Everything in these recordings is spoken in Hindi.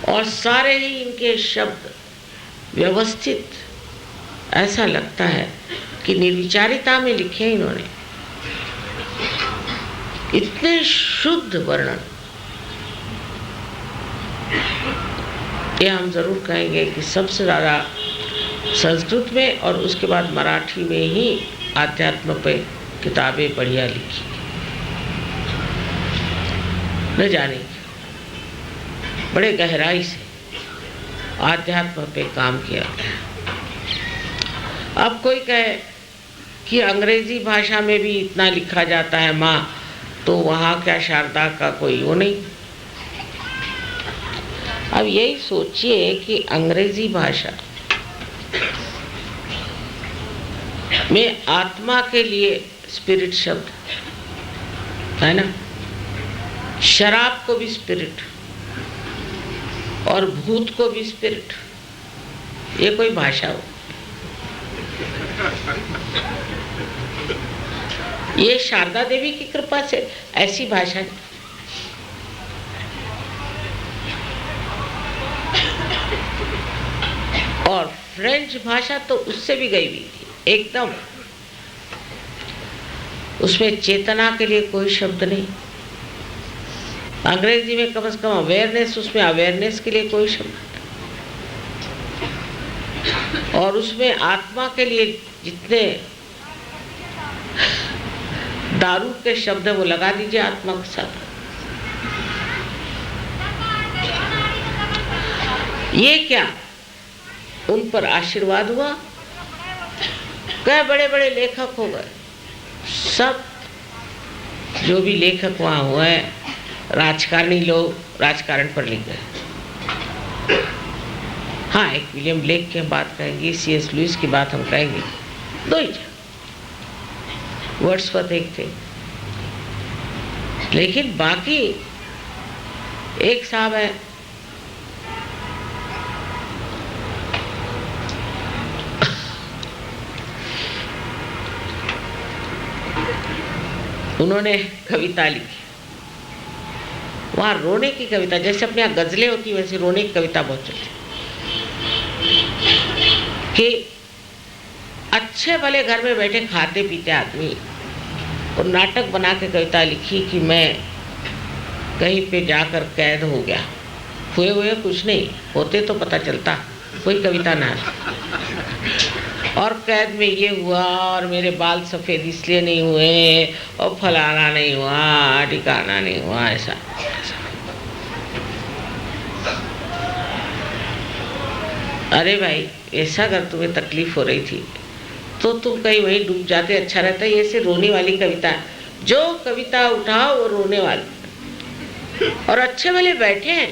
और सारे ही इनके शब्द व्यवस्थित, ऐसा लगता है कि निर्विचारिता में लिखे इन्होंने। इतने शुद्ध वर्णन, ये हम जरूर कहेंगे कि सबसे ज़्यादा संस्कृत में और उसके बाद मराठी में ही आध्यात्म पे किताबें बढ़िया लिखी, न जाने बड़े गहराई से आध्यात्म पे काम किया गया। अब कोई कहे कि अंग्रेजी भाषा में भी इतना लिखा जाता है माँ, तो वहाँ क्या शारदा का कोई वो नहीं। अब यही सोचिए कि अंग्रेजी भाषा में आत्मा के लिए स्पिरिट शब्द है ना, शराब को भी स्पिरिट और भूत को भी स्पिरिट, ये कोई भाषा हो? ये शारदा देवी की कृपा से ऐसी भाषा है। और फ्रेंच भाषा तो उससे भी गई हुई थी एकदम, उसमें चेतना के लिए कोई शब्द नहीं। अंग्रेजी में कम से कम अवेयरनेस, उसमें अवेयरनेस के लिए कोई शब्द नहीं। और उसमें आत्मा के लिए जितने दारू के शब्द है वो लगा दीजिए आत्मा के साथ। ये क्या उन पर आशीर्वाद हुआ? कई बड़े बड़े लेखक हो गए, सब जो भी लेखक वहाँ हुए राजकारणी लोग राजकारण पर लिख गए। हाँ, एक विलियम ब्लेक की बात कहेंगे, C.S. लुईस की बात हम कहेंगे, दो ही वर्ड्सवर्थ एक थे। लेकिन बाकी एक साहब है, उन्होंने कविता लिखी, वहाँ रोने की कविता, जैसे अपने यहाँ गजलें होती वैसे रोने की कविता बहुत चलती कि अच्छे भले घर में बैठे खाते पीते आदमी और नाटक बना के कविता लिखी कि मैं कहीं पे जाकर कैद हो गया, हुए हुए कुछ नहीं, होते तो पता चलता, कोई कविता ना है। और कैद में ये हुआ और मेरे बाल सफ़ेद इसलिए नहीं हुए और फलाना नहीं हुआ, ठिकाना नहीं हुआ, ऐसा। अरे भाई, ऐसा अगर तुम्हें तकलीफ हो रही थी तो तुम कहीं वहीं डूब जाते, अच्छा रहता। ये से रोने वाली कविता, जो कविता उठाओ वो रोने वाली। और अच्छे वाले बैठे हैं,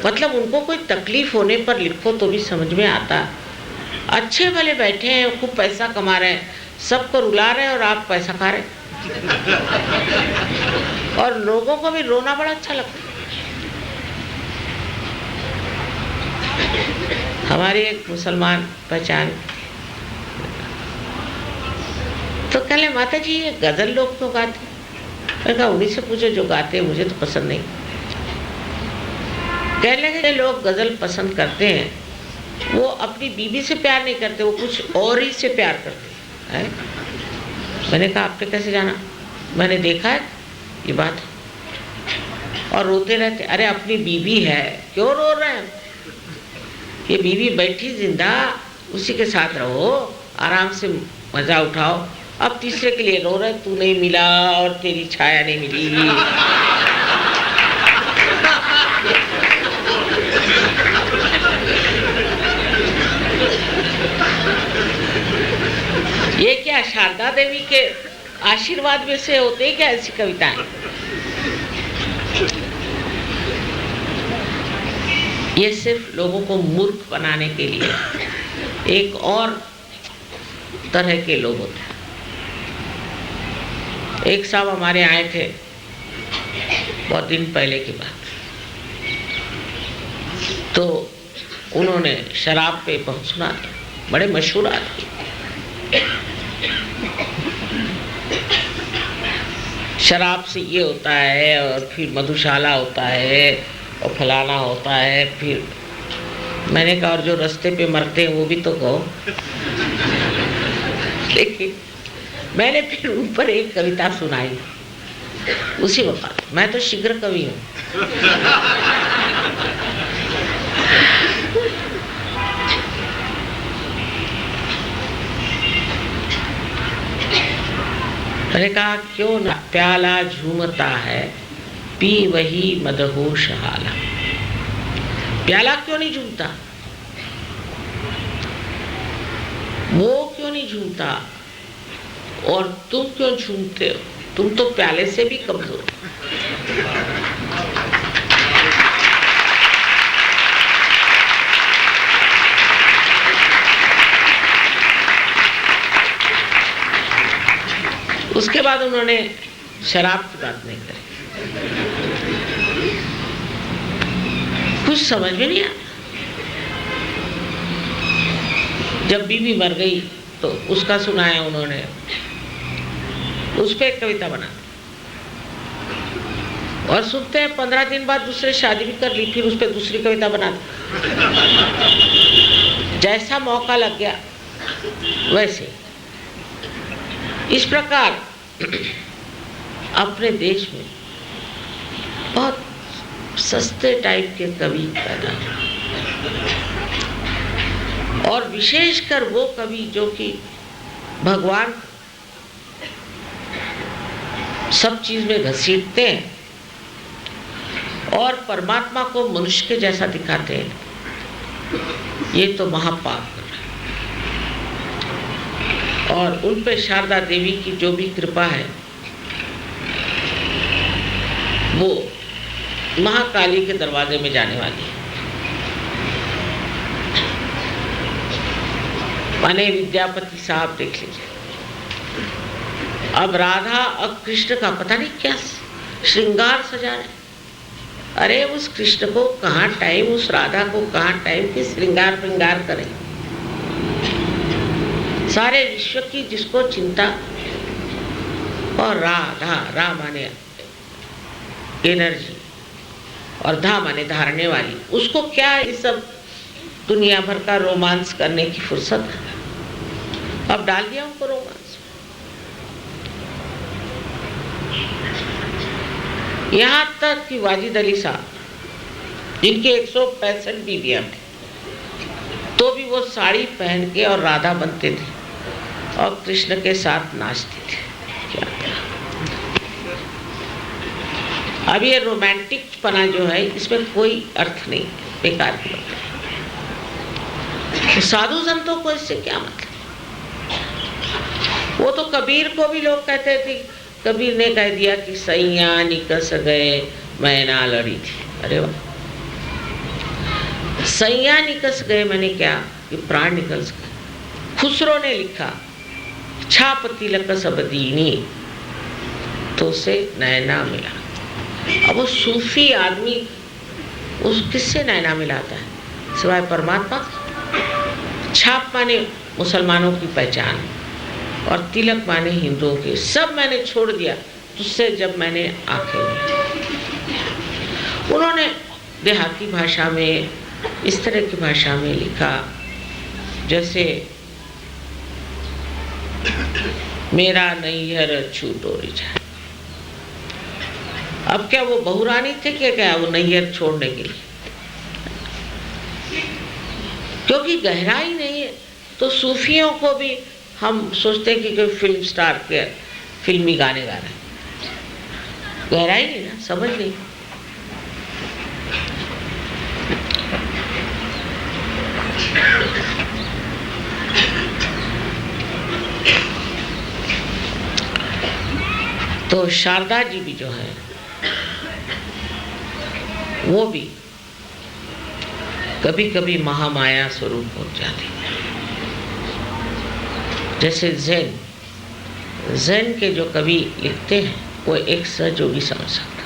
मतलब उनको कोई तकलीफ होने पर लिखो तो भी समझ में आता। अच्छे वाले बैठे हैं, खूब पैसा कमा रहे हैं, सबको रुला रहे हैं और आप पैसा खा रहे हैं। और लोगों को भी रोना बड़ा अच्छा लगता है। हमारे एक मुसलमान पहचान तो कहले, माता जी ये गजल लोग क्यों गाते? मैंने कहा उन्हीं से पूछो जो गाते हैं, मुझे तो पसंद नहीं। कहने लगे लोग गजल पसंद करते हैं, वो अपनी बीवी से प्यार नहीं करते, वो कुछ और ही से प्यार करते हैं। मैंने कहा आपने कैसे जाना? मैंने देखा है ये बात। और रोते रहते, अरे अपनी बीवी है, क्यों रो रहे हैं? ये बीवी बैठी जिंदा, उसी के साथ रहो, आराम से मजा उठाओ। अब तीसरे के लिए रो रहे, तू नहीं मिला और तेरी छाया नहीं मिली। ये क्या शारदा देवी के आशीर्वाद में से होते हैं क्या ऐसी कविताएं? ये सिर्फ लोगों को मूर्ख बनाने के लिए एक और तरह के लोग होते हैं। एक साहब हमारे आए थे बहुत दिन पहले की बात, तो उन्होंने शराब पे बहुत सुना था, बड़े मशहूर आदमी। शराब से ये होता है और फिर मधुशाला होता है और फलाना होता है। फिर मैंने कहा और जो रास्ते पे मरते हैं वो भी तो कहो। लेकिन मैंने फिर ऊपर एक कविता सुनाई, उसी वक्त मैं तो शीघ्र कवि हूँ। मैंने कहा क्यों ना प्याला झूमता है, पी वही मदहोश हाला। प्याला क्यों नहीं झूमता, वो क्यों नहीं झूमता, और तुम क्यों झूमते हो? तुम तो प्याले से भी कमजोर। उसके बाद उन्होंने शराब की बात नहीं करी। कुछ समझ में नहीं आया। जब बीवी मर गई तो उसका सुनाया उन्होंने, उस पर एक कविता बना। और सुनते हैं 15 दिन बाद दूसरे शादी भी कर ली, फिर उस पर दूसरी कविता बना दी। जैसा मौका लग गया वैसे। इस प्रकार अपने देश में बहुत सस्ते टाइप के कवि पैदा हुए, और विशेषकर वो कवि जो कि भगवान सब चीज में घसीटते हैं और परमात्मा को मनुष्य के जैसा दिखाते हैं। ये तो महापाप कर रहे हैं। और उन पे शारदा देवी की जो भी कृपा है, वो महाकाली के दरवाजे में जाने वाली है। माने विद्यापति साहब देख लीजिए, अब राधा और कृष्ण का पता नहीं क्या श्रृंगार सजा रहे। अरे उस कृष्ण को कहाँ टाइम, उस राधा को कहाँ टाइम कि श्रृंगार श्रृंगार करें। सारे विश्व की जिसको चिंता, और राधा, रा माने एनर्जी और धा माने धारने वाली, उसको क्या ये सब दुनिया भर का रोमांस करने की फुर्सत है। अब डाल दिया उनको रोमांस। यहाँ तक कि वाजिद अली साहब, जिनके 165 बीवियां थी, तो भी वो साड़ी पहन के और राधा बनते थे और कृष्ण के साथ नाचते थे। क्या अब ये रोमांटिक पना जो है, इसमें कोई अर्थ नहीं, बेकार की बात है। तो साधु संतों को इससे क्या मतलब? वो तो कबीर को भी लोग कहते थे, कबीर ने कह दिया कि सैया निकस गए मैना लड़ी थी। अरे वाह, सैया निकस गए मैंने क्या कि प्राण निकल गए। खुसरो ने लिखा छाप तिलक सब दीनी, तो उसे नैना मिला। अब वो सूफी आदमी उस किससे नैना मिलाता है सिवाय परमात्मा। छाप माने मुसलमानों की पहचान, और तिलक माने हिंदुओं के। सब मैंने छोड़ दिया तुझसे जब मैंने आंखें मिली। उन्होंने देहाती भाषा में, इस तरह की भाषा में लिखा जैसे मेरा नैहर छूटोरी जाए। अब क्या वो बहुरानी थे क्या वो नैहर छोड़ने के लिए? क्योंकि गहराई नहीं है। तो सूफियों को भी हम सोचते हैं कि कोई फिल्म स्टार के फिल्मी गाने गा रहे हैं, गहराई नहीं ना, समझ नहीं। तो शारदा जी भी जो है वो भी कभी कभी महामाया स्वरूप हो जाती है। जैसे ज़ैन के जो कवि लिखते हैं वो एक सहयोगी समझ सकता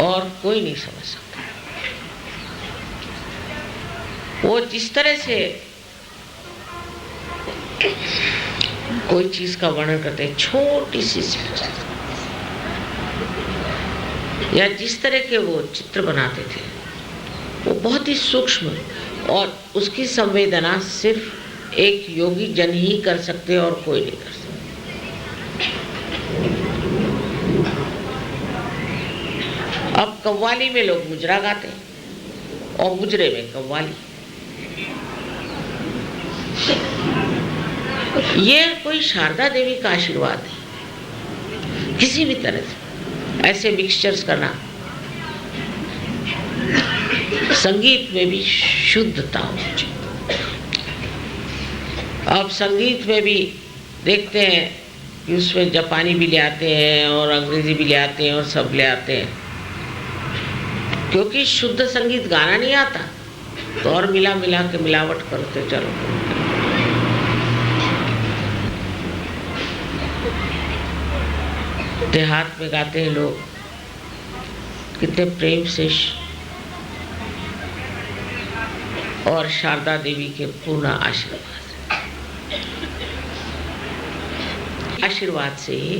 और कोई नहीं समझ सकता। वो जिस तरह से कोई चीज का वर्णन करते हैं, छोटी सी या जिस तरह के वो चित्र बनाते थे वो बहुत ही सूक्ष्म, और उसकी संवेदना सिर्फ एक योगी जन ही कर सकते और कोई नहीं कर सकता। अब कव्वाली में लोग मुजरा गाते हैं और मुजरे में कव्वाली। ये कोई शारदा देवी का आशीर्वाद है। किसी भी तरह से ऐसे मिक्सचर्स करना, संगीत में भी शुद्धता होनी चाहिए। अब संगीत में भी देखते हैं कि उसमें जापानी भी ले आते हैं और अंग्रेजी भी ले आते हैं और सब ले आते हैं, क्योंकि शुद्ध संगीत गाना नहीं आता तो और मिला मिला के मिलावट करते चलो। देहात में गाते हैं लोग कितने प्रेम से, और शारदा देवी के पूर्ण आशीर्वाद से ही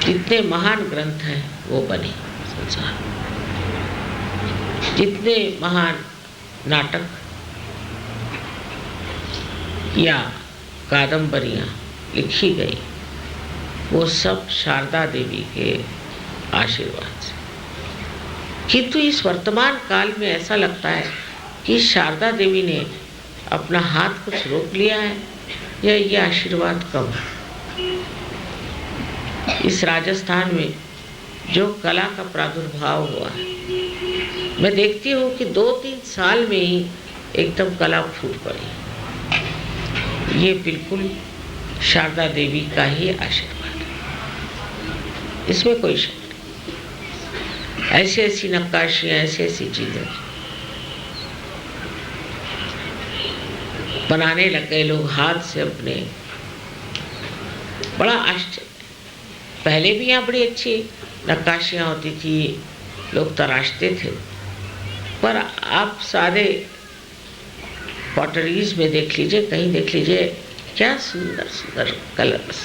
जितने महान ग्रंथ हैं वो बने संसार, जितने महान नाटक या कादंबरियां लिखी गई वो सब शारदा देवी के आशीर्वाद से। किंतु इस वर्तमान काल में ऐसा लगता है कि शारदा देवी ने अपना हाथ कुछ रोक लिया है या ये आशीर्वाद कम है। इस राजस्थान में जो कला का प्रादुर्भाव हुआ है, मैं देखती हूँ कि 2-3 साल में ही एकदम कला फूट पड़ी। ये बिल्कुल शारदा देवी का ही आशीर्वाद है, इसमें कोई शक नहीं। ऐसी ऐसी नक्काशियाँ, ऐसी ऐसी चीज़ें बनाने लग गए लोग हाथ से अपने, बड़ा आश्चर्य। पहले भी यहाँ बड़ी अच्छी नक्काशियाँ होती थी, लोग तराशते थे, पर आप सारे पॉटरीज में देख लीजिए, कहीं देख लीजिए, क्या सुंदर सुंदर कलर्स,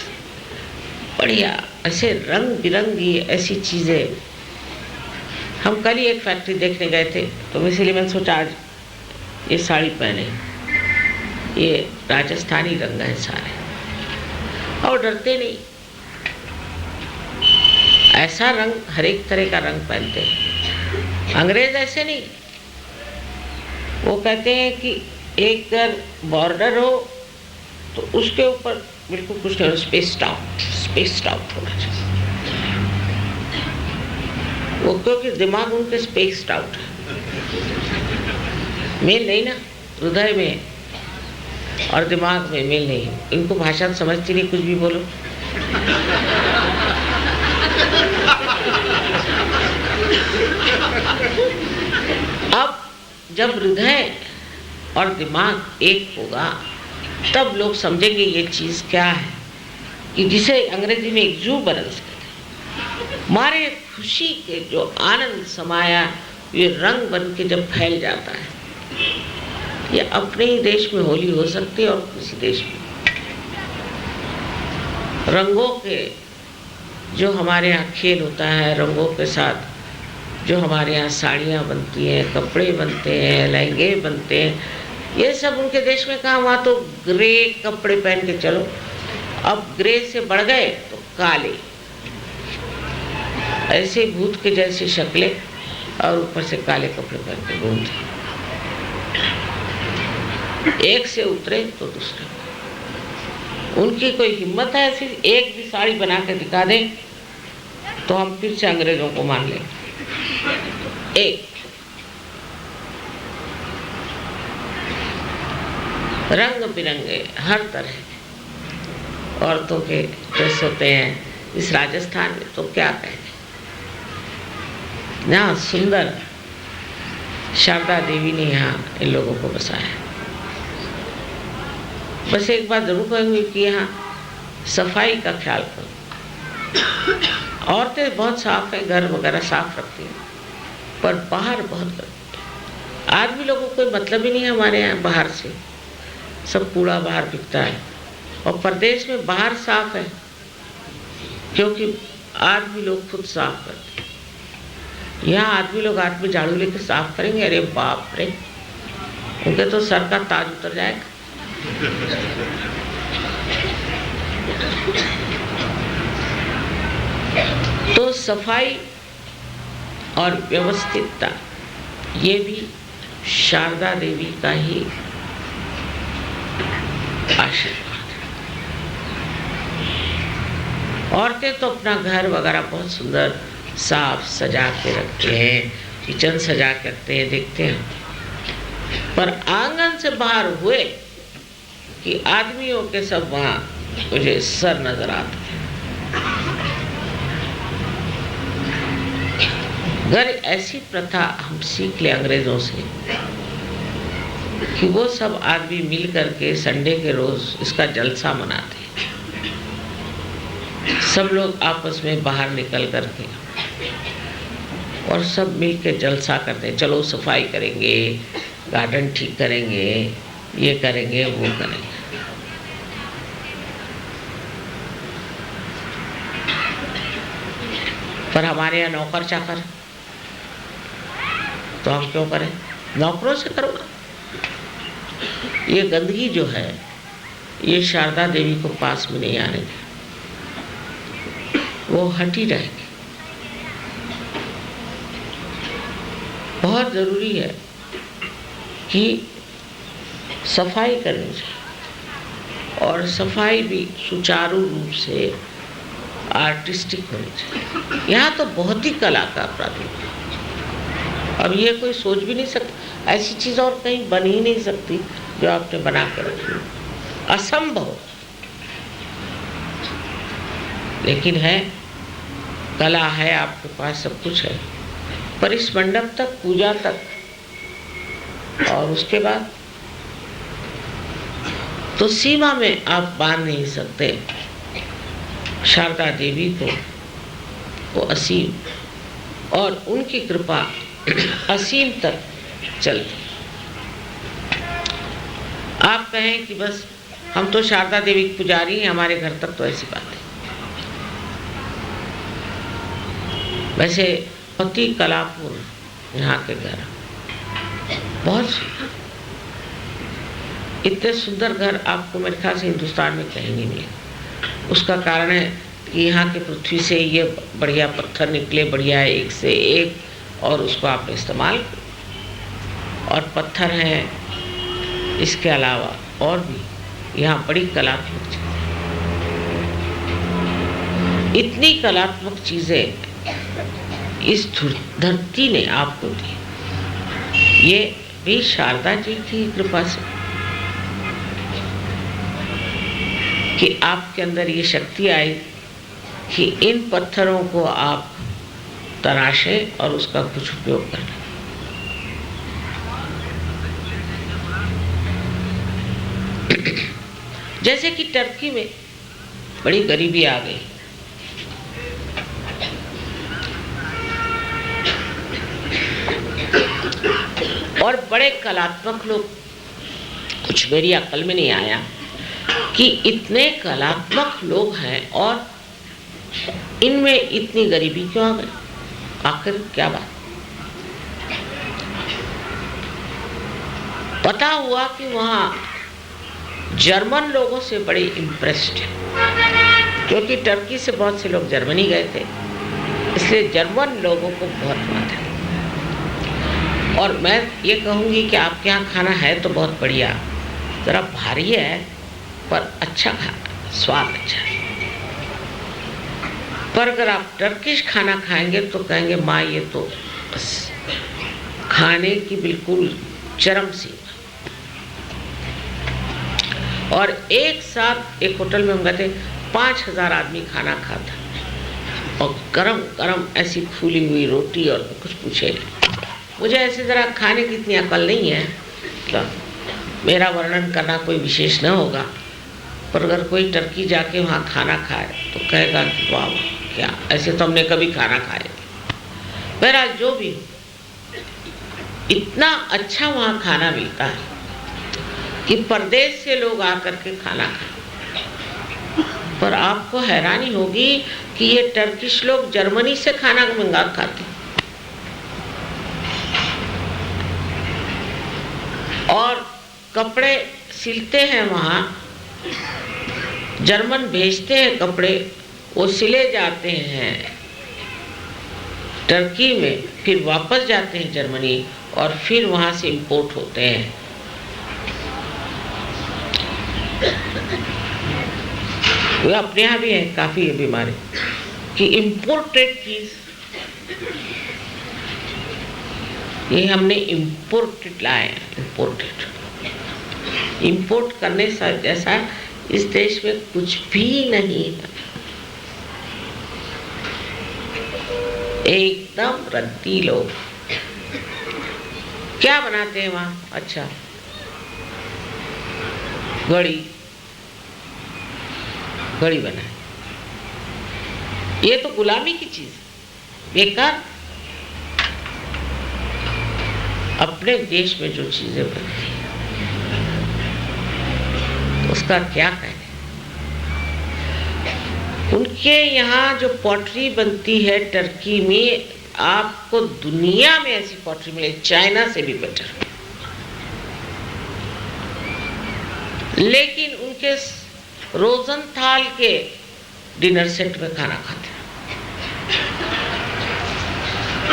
बढ़िया ऐसे रंग बिरंगी ऐसी चीज़ें। हम कल ही एक फैक्ट्री देखने गए थे, तो इसलिए मैंने सोचा आज ये साड़ी पहने, ये राजस्थानी रंग है सारे, और डरते नहीं। ऐसा रंग, हर एक तरह का रंग पहनते हैं। अंग्रेज ऐसे नहीं, वो कहते हैं कि एक अगर बॉर्डर हो तो उसके ऊपर बिल्कुल कुछ नहीं, स्पेस्ड आउट होना चाहिए। वो क्योंकि दिमाग उनके स्पेस्ड आउट है, मेल नहीं ना, हृदय में और दिमाग में मेल नहीं। इनको भाषा समझती नहीं, कुछ भी बोलो। अब जब हृदय और दिमाग एक होगा तब लोग समझेंगे ये चीज़ क्या है, कि जिसे अंग्रेजी में एक्सूबरेंस कहते हैं। हमारे खुशी के जो आनंद समाया ये रंग बन के जब फैल जाता है, ये अपने ही देश में होली हो सकती है और किसी देश में। रंगों के जो हमारे यहाँ खेल होता है, रंगों के साथ जो हमारे यहाँ साड़ियाँ बनती हैं, कपड़े बनते हैं, लहंगे बनते हैं, ये सब उनके देश में कहाँ। वहाँ तो ग्रे कपड़े पहन के चलो, अब ग्रे से बढ़ गए तो काले, ऐसे भूत के जैसी शक्लें, और ऊपर से काले कपड़े पहन के घूमते। एक से उतरे तो दूसरे, उनकी कोई हिम्मत है ऐसी एक भी साड़ी बना के दिखा दें तो हम फिर से अंग्रेजों को मान लेंगे। एक रंग बिरंगे हर तरह औरतों के ड्रेस होते हैं इस राजस्थान में, तो क्या कहें। यहाँ सुंदर शारदा देवी ने यहाँ इन लोगों को बसाया। बस एक बात जरूर कहूँगी कि यहाँ सफाई का ख्याल करो। औरतें बहुत साफ है, घर वगैरह साफ रखती हैं, पर बाहर बहुत गंदगी है। आदमी लोगों को कोई मतलब ही नहीं है हमारे यहाँ बाहर से, सब कूड़ा बाहर बिकता है। और प्रदेश में बाहर साफ है क्योंकि आदमी लोग खुद साफ करते हैं। यहाँ आदमी लोग हाथ में झाड़ू लेके साफ करेंगे, अरे बाप रे, उनके तो सर का ताज उतर जाएगा। तो सफाई और व्यवस्थितता ये भी शारदा देवी का ही आशीर्वाद है। औरतें तो अपना घर वगैरह बहुत सुंदर साफ सजा के रखते हैं, किचन सजा के रखते हैं, देखते हैं, पर आंगन से बाहर हुए कि आदमियों के सब वहां मुझे सर नजर आते हैं। अगर ऐसी प्रथा हम सीख ले अंग्रेजों से कि वो सब आदमी मिल करके संडे के रोज इसका जलसा मनाते हैं, सब लोग आपस में बाहर निकल करके और सब मिल के जलसा करते हैं, चलो सफाई करेंगे, गार्डन ठीक करेंगे, ये करेंगे, वो करेंगे। पर हमारे यहाँ नौकर चाकर, तो हम क्यों करें? नौकरों से करो ना। ये गंदगी जो है ये शारदा देवी को पास में नहीं आने देगी, वो हटी रहेगी। बहुत जरूरी है कि सफाई करनी चाहिए और सफाई भी सुचारू रूप से आर्टिस्टिक होनी चाहिए। यहाँ तो बहुत ही कला का प्रारूप, अब ये कोई सोच भी नहीं सकता, ऐसी चीज और कहीं बन ही नहीं सकती जो आपने बना कर रखी, असंभव। लेकिन है, कला है, आपके पास सब कुछ है, पर इस मंडप तक, पूजा तक और उसके बाद तो सीमा में आप बांध नहीं सकते शारदा देवी को। वो असीम और उनकी कृपा असीम तक चलती। आप कहें कि बस हम तो शारदा देवी की पुजारी हैं, हमारे घर तक, तो ऐसी बात है। वैसे बहुत ही कलापूर्ण यहाँ के घर, बहुत सुंदर। इतने सुंदर घर आपको मेरे ख्याल से हिंदुस्तान में कहीं नहीं मिले। उसका कारण है कि यहाँ की पृथ्वी से ये बढ़िया पत्थर निकले, बढ़िया एक से एक, और उसको आपने इस्तेमाल किया। और पत्थर हैं, इसके अलावा और भी यहाँ बड़ी कलात्मक चीज़ें, इतनी कलात्मक चीज़ें इस धरती ने आपको दी। ये भी शारदा जी की कृपा से कि आपके अंदर ये शक्ति आई कि इन पत्थरों को आप तराशें और उसका कुछ उपयोग करें। जैसे कि टर्की में बड़ी गरीबी आ गई, और बड़े कलात्मक लोग, कुछ मेरी अक्ल में नहीं आया कि इतने कलात्मक लोग हैं और इनमें इतनी गरीबी क्यों आ गई, आखिर क्या बात? पता हुआ कि वहाँ जर्मन लोगों से बड़े इम्प्रेस्ड है, क्योंकि टर्की से बहुत से लोग जर्मनी गए थे, इसलिए जर्मन लोगों को बहुत माना। और मैं ये कहूँगी कि आपके यहाँ खाना है तो बहुत बढ़िया, ज़रा भारी है पर अच्छा खाना, स्वाद अच्छा है। पर अगर आप टर्किश खाना खाएंगे तो कहेंगे माँ ये तो बस खाने की बिल्कुल चरम सीमा। और एक साथ एक होटल में हम गए थे, 5000 आदमी खाना खाता, और गरम गरम ऐसी फूली हुई रोटी, और कुछ पूछे। मुझे ऐसे ज़रा खाने की इतनी अकल नहीं है, तो मेरा वर्णन करना कोई विशेष न होगा, पर अगर कोई टर्की जाके वहाँ खाना खाए तो कहेगा कि वाह क्या, ऐसे तो हमने कभी खाना खाया। बहरहाल जो भी हो, इतना अच्छा वहाँ खाना मिलता है कि परदेश से लोग आकर के खाना खाएं। पर आपको हैरानी होगी कि ये टर्किश लोग जर्मनी से खाना मंगा खाते और कपड़े सिलते हैं वहाँ, जर्मन भेजते हैं कपड़े, वो सिले जाते हैं टर्की में, फिर वापस जाते हैं जर्मनी और फिर वहाँ से इंपोर्ट होते हैं। वो अपने यहाँ भी है काफ़ी ये बीमारी कि इम्पोर्टेड चीज़, ये हमने इम्पोर्टेड लाए, इम्पोर्ट करने से जैसा इस देश में कुछ भी नहीं है, एकदम रद्दी लोग। क्या बनाते हैं वहाँ? अच्छा, घड़ी बनाए, ये तो गुलामी की चीज, बेकार। अपने देश में जो चीजें बनती हैं उसका क्या कहने। उनके यहाँ जो पॉटरी बनती है टर्की में, आपको दुनिया में ऐसी पॉटरी मिले, चाइना से भी बेटर। लेकिन उनके रोजनथाल के डिनर सेट में खाना खाते हैं।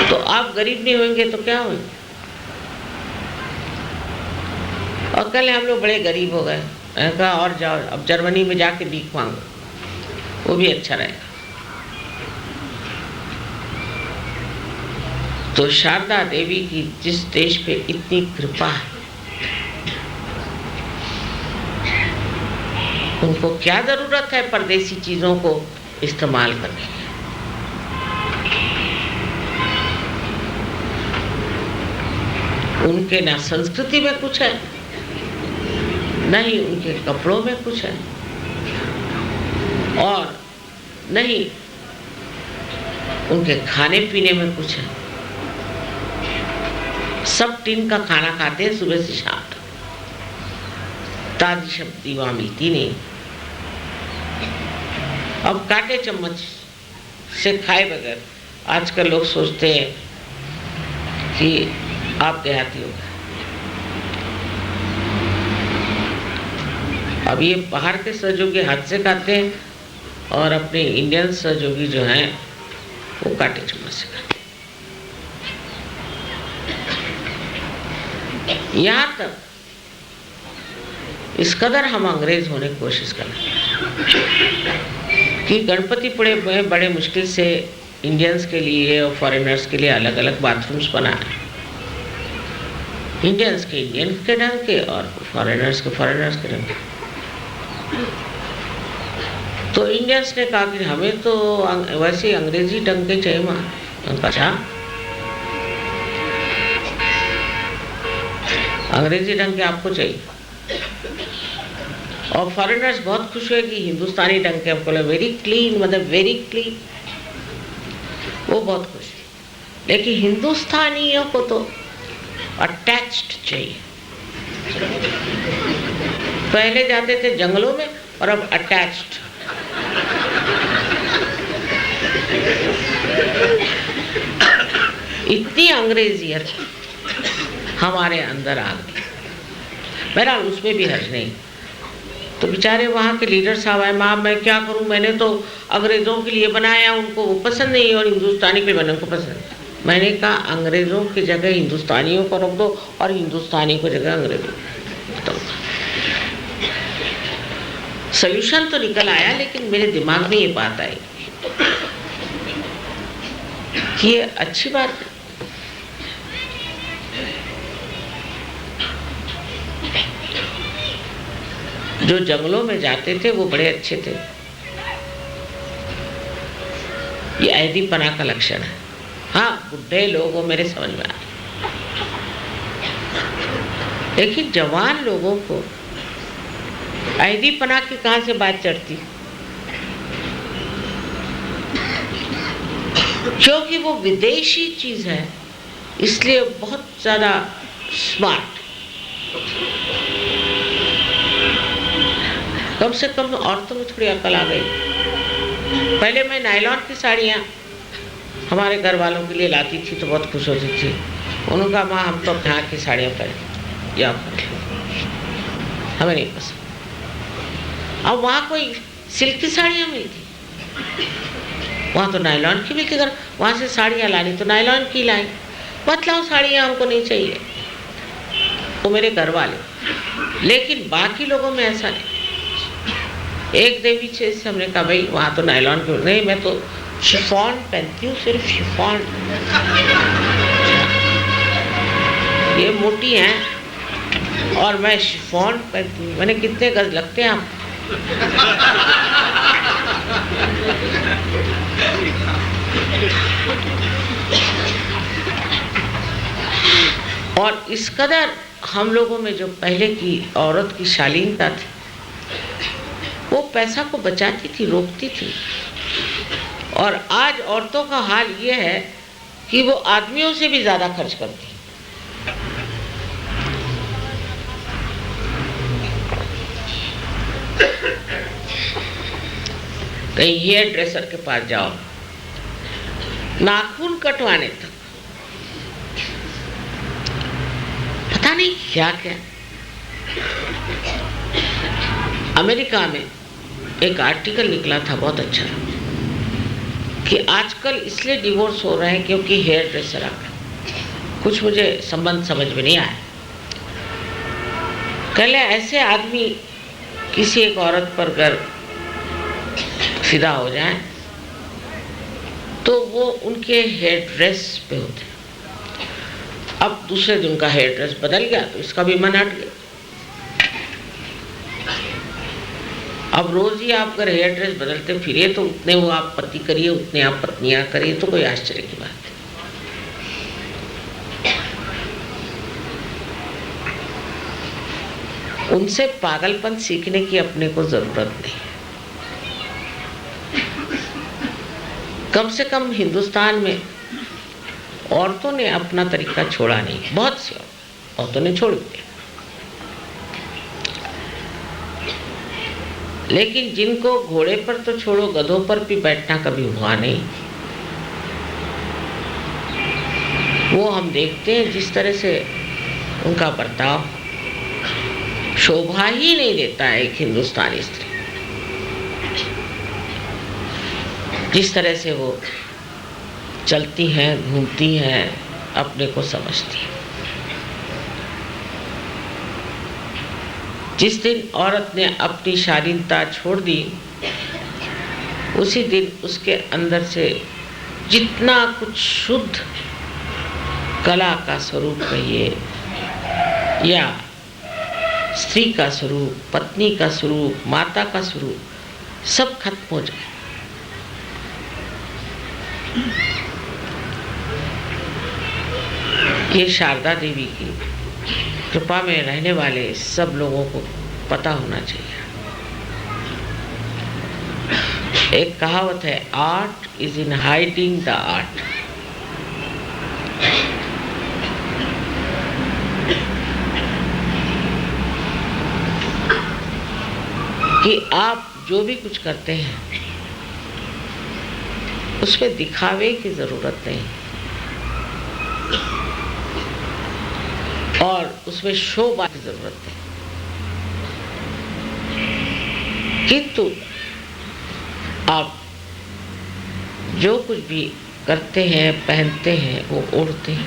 तो आप गरीब नहीं होंगे तो क्या होंगे? और कल हम लोग बड़े गरीब हो गए, मैंने कहा और जाओ अब जर्मनी में जाके भीख मांगो, वो भी अच्छा रहेगा। तो शारदा देवी की जिस देश पे इतनी कृपा है, उनको क्या जरूरत है परदेसी चीजों को इस्तेमाल करने की। उनके ना संस्कृति में कुछ है, नहीं उनके कपड़ों में कुछ है, और नहीं उनके खाने पीने में कुछ है। सब टिन का खाना खाते हैं सुबह से शाम तक, ताजी सब्जी वहां मिलती नहीं। अब कांटे चम्मच से खाए बगैर आजकल लोग सोचते हैं कि आप देहाती हो गए। अब ये बाहर के सहयोगी हाथ से खाते हैं और अपने इंडियन सहयोगी जो हैं वो कांटे चम्मच से खाते हैं। यहाँ तक इस कदर हम अंग्रेज होने की कोशिश कर रहे हैं कि गणपतिपुरे में बड़े मुश्किल से इंडियंस के लिए और फॉरेनर्स के लिए अलग अलग बाथरूम्स बनाए, इंडियंस के इंडियन के ढंग के और फॉरेनर्स के ढंग के। तो इंडियंस ने कहा कि हमें तो वैसे अंग्रेजी ढंग के चाहिए मां। अच्छा, अंग्रेजी ढंग के आपको चाहिए, और फॉरेनर्स बहुत खुश हुए कि हिंदुस्तानी ढंग के हमको वेरी क्लीन, मतलब वेरी क्लीन, वो बहुत खुश है। लेकिन हिंदुस्तानियों को तो अटैच्ड चाहिए। पहले जाते थे जंगलों में और अब अटैच्ड। इतनी अंग्रेजियत हमारे अंदर आ गई। बहरहाल उसमें भी हर्ज नहीं। तो बेचारे वहाँ के लीडर साहब आए, माँ मैं क्या करूँ, मैंने तो अंग्रेज़ों के लिए बनाया, उनको वो पसंद नहीं, और हिंदुस्तानी के लिए बने उनको पसंद। मैंने कहा अंग्रेज़ों की जगह हिंदुस्तानियों को रख दो और हिंदुस्तानी को जगह अंग्रेज़ों। तो सॉल्यूशन तो निकल आया, लेकिन मेरे दिमाग में ये बात आई कि ये अच्छी बात है। जो जंगलों में जाते थे वो बड़े अच्छे थे, ये ऐदीपना का लक्षण है। हाँ, बुढ़े लोग वो मेरे समझ में आए, लेकिन जवान लोगों को ऐदीपना की कहां से बात चढ़ती? क्योंकि वो विदेशी चीज है, इसलिए बहुत ज्यादा स्मार्ट। कम से कम औरतों में थोड़ी अकल आ गई। पहले मैं नायलॉन की साड़ियाँ हमारे घर वालों के लिए लाती थी तो बहुत खुश होती थी। उन्होंने कहा माँ हम तो यहाँ की साड़ियाँ पहने या हमें नहीं पसंद। अब वहाँ कोई सिल्क की साड़ियाँ मिलती, वहाँ तो नायलॉन की मिलती। अगर वहाँ से साड़ियाँ लानी तो नायलॉन की लाई, बतलाओ साड़ियाँ हमको नहीं चाहिए, वो मेरे घर वाले। लेकिन बाकी लोगों में ऐसा नहीं। एक देवी से हमने कहा भाई वहाँ तो नायलॉन की नहीं, मैं तो शिफॉन पहनती हूँ, सिर्फ शिफॉन। ये मोटी हैं और मैं शिफॉन पहनती हूँ। मैंने कितने गज लगते हैं आप? और इस कदर हम लोगों में जो पहले की औरत की शालीनता थी, वो पैसा को बचाती थी, रोकती थी। और आज औरतों का हाल ये है कि वो आदमियों से भी ज्यादा खर्च करती। कहीं हेयर ड्रेसर के पास जाओ, नाखून कटवाने तक पता नहीं क्या क्या। अमेरिका में एक आर्टिकल निकला था बहुत अच्छा कि आजकल इसलिए डिवोर्स हो रहे हैं क्योंकि हेयर ड्रेसर आ गए। कुछ मुझे संबंध समझ में नहीं आया। कल ऐसे आदमी किसी एक औरत पर अगर फिदा हो जाए तो वो उनके हेयर ड्रेस पे होते हैं। अब दूसरे दिन का हेयर ड्रेस बदल गया तो इसका भी मन हट गया। अब रोज ही आप अगर हेयर ड्रेस बदलते फिरिए तो उतने वो आप पति करिए, उतने आप पत्नियां करिए, तो कोई आश्चर्य की बात है। उनसे पागलपन सीखने की अपने को जरूरत नहीं। कम से कम हिंदुस्तान में औरतों ने अपना तरीका छोड़ा नहीं। बहुत सी औरतों ने छोड़ दिया, लेकिन जिनको घोड़े पर तो छोड़ो गधों पर भी बैठना कभी हुआ नहीं, वो हम देखते हैं जिस तरह से उनका बर्ताव शोभा ही नहीं देता है। एक हिंदुस्तानी स्त्री जिस तरह से वो चलती हैं, घूमती हैं, अपने को समझती हैं। जिस दिन औरत ने अपनी शालीनता छोड़ दी, उसी दिन उसके अंदर से जितना कुछ शुद्ध कला का स्वरूप कहिए या स्त्री का स्वरूप, पत्नी का स्वरूप, माता का स्वरूप, सब खत्म हो जाए। ये शारदा देवी की कृपा में रहने वाले सब लोगों को पता होना चाहिए। एक कहावत है, art is in hiding the art. कि आप जो भी कुछ करते हैं उसमें दिखावे की जरूरत नहीं और उसमें शोभा की जरूरत है। किंतु आप जो कुछ भी करते हैं, पहनते हैं, वो ओढ़ते हैं।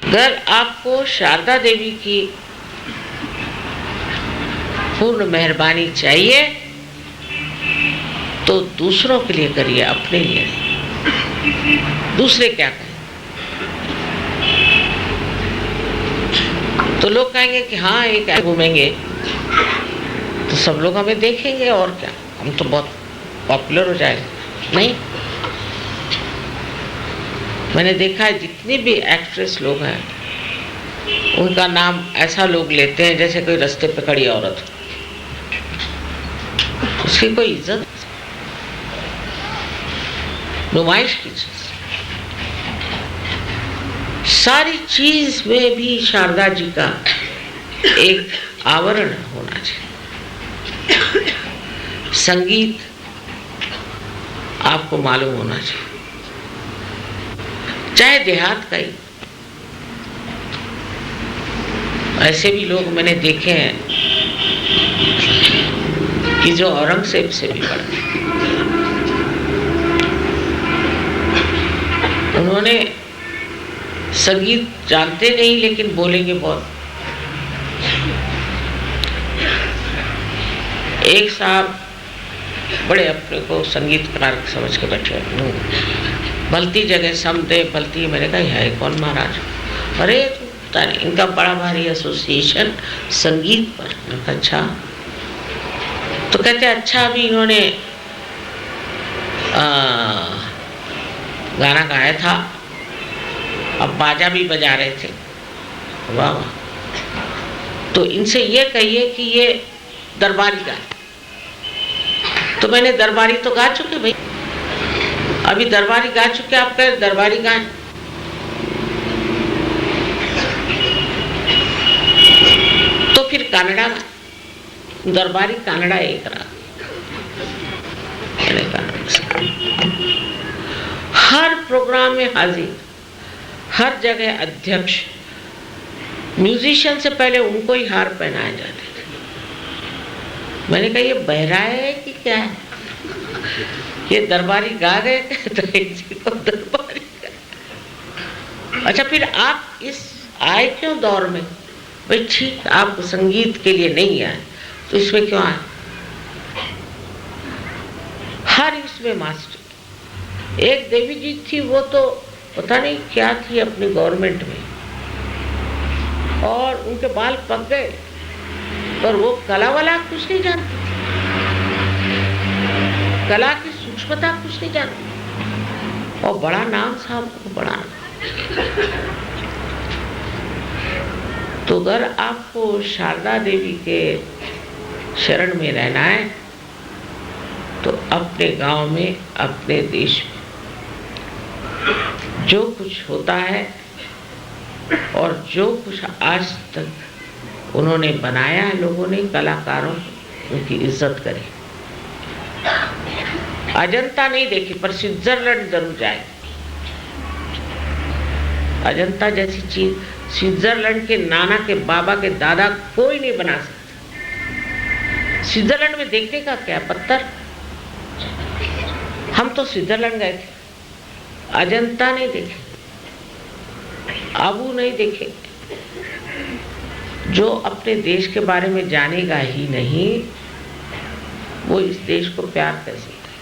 अगर आपको शारदा देवी की पूर्ण मेहरबानी चाहिए तो दूसरों के लिए करिए, अपने लिए नहीं। दूसरे क्या कहें तो लोग कहेंगे कि हाँ एक घूमेंगे तो सब लोग हमें देखेंगे और क्या, हम तो बहुत पॉपुलर हो जाएंगे। नहीं, मैंने देखा है जितनी भी एक्ट्रेस लोग हैं उनका नाम ऐसा लोग लेते हैं जैसे कोई रास्ते पे खड़ी औरत हो, उसकी कोई इज्जत, नुमाइश की चीज। सारी चीज में भी शारदा जी का एक आवरण होना चाहिए। संगीत आपको मालूम होना चाहिए, चाहे देहात का ही। ऐसे भी लोग मैंने देखे हैं कि जो औरंगजेब से भी पढ़े, उन्होंने संगीत जानते नहीं लेकिन बोलेंगे बहुत। एक साहब बड़े अपने को संगीतकार समझ के बैठे, भलती जगह समझे भलती। मैंने कहा है कौन महाराज? अरे पता नहीं, इनका बड़ा भारी एसोसिएशन संगीत पर। अच्छा, तो कहते अच्छा अभी इन्होंने गाना गाया था, अब बाजा भी बजा रहे थे। वाह वाह। तो इनसे ये कहिए कि ये दरबारी गाए। तो मैंने दरबारी तो गा चुके भाई, अभी दरबारी गा चुके, आप कह दरबारी गाएं। तो फिर कानड़ा, दरबारी कानड़ा एक रहा। हर प्रोग्राम में हाजिर, हर जगह अध्यक्ष। म्यूजिशियन से पहले उनको ही हार पहनाए जाते थे। मैंने कहा ये बहरा है कि क्या है? ये दरबारी गा गए तो को दरबारी गा। अच्छा, फिर आप इस आए क्यों दौर में? भाई ठीक, आप संगीत के लिए नहीं आए तो इसमें क्यों आए? हर इसमें मास्टर। एक देवी जी थी, वो तो पता नहीं क्या थी अपनी गवर्नमेंट में, और उनके बाल पक गए, पर वो कला वाला कुछ नहीं जानती, कला की सूक्ष्मता कुछ नहीं जानती, और बड़ा नाम साहब को, बड़ा नाम। तो अगर आपको शारदा देवी के शरण में रहना है तो अपने गांव में, अपने देश में जो कुछ होता है और जो कुछ आज तक उन्होंने बनाया है लोगों ने, कलाकारों, उनकी इज्जत करें। अजंता नहीं देखी पर स्विट्जरलैंड जरूर जाए। अजंता जैसी चीज स्विट्जरलैंड के नाना के बाबा के दादा कोई नहीं बना सकता। स्विट्जरलैंड में देखने का क्या? पत्थर। हम तो स्विट्जरलैंड गए थे, अजंता नहीं देखे, आबू नहीं देखे। जो अपने देश के बारे में जानेगा ही नहीं, वो इस देश को प्यार कर सकता है।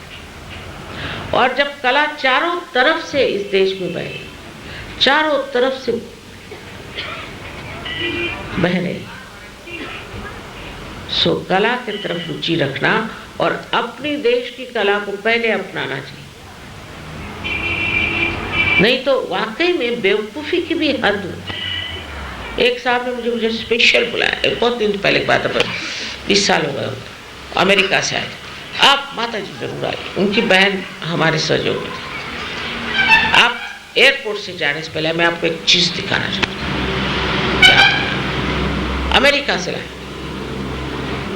और जब कला चारों तरफ से इस देश में बहे, चारों तरफ से बह रही, सो कला की तरफ रुचि रखना और अपनी देश की कला को पहले अपनाना चाहिए। नहीं तो वाकई में बेवकूफ़ी की भी हद हो। एक साहब ने मुझे स्पेशल बुलाया, बहुत दिन पहले की बात है, 20 साल हो गए, अमेरिका से आए। आप माता जी जरूर आए, उनकी बहन हमारे सहयोग में थी। आप एयरपोर्ट से जाने से पहले मैं आपको एक चीज़ दिखाना चाहता हूँ। अमेरिका से लाए।